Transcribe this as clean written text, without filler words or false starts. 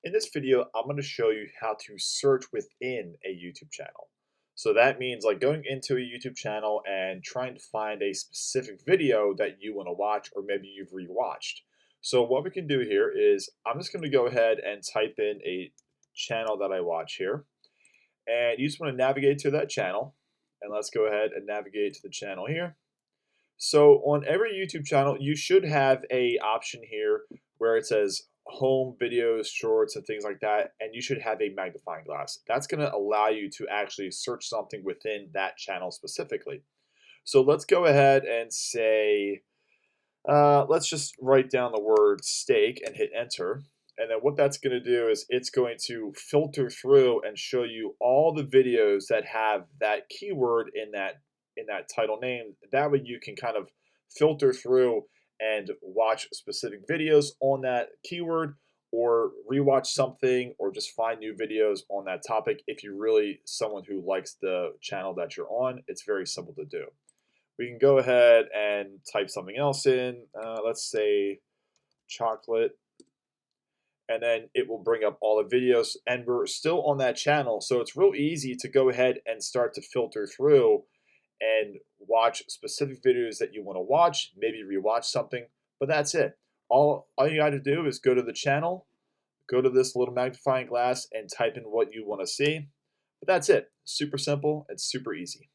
In this video, I'm going to show you how to search within a YouTube channel. So that means like going into a YouTube channel and trying to find a specific video that you want to watch or maybe you've rewatched. So what we can do here is I'm just going to go ahead and type in a channel that I watch here. And you just want to navigate to that channel. And let's go ahead and navigate to the channel here. So on every YouTube channel, you should have a option here where it says home videos, shorts, and things like that, and you should have a magnifying glass. That's going to allow you to actually search something within that channel specifically. So let's go ahead and say, let's just write down the word steak and hit enter. And then what that's going to do is it's going to filter through and show you all the videos that have that keyword in that title name. That way you can kind of filter through and watch specific videos on that keyword or rewatch something or just find new videos on that topic. If you're really someone who likes the channel that you're on, it's very simple to do. We can go ahead and type something else in. Let's say chocolate, and then it will bring up all the videos, and we're still on that channel. So it's real easy to go ahead and start to filter through and watch specific videos that you want to watch, maybe rewatch something, but that's it. All you got to do is go to the channel, go to this little magnifying glass and type in what you want to see. But that's it. Super simple and super easy.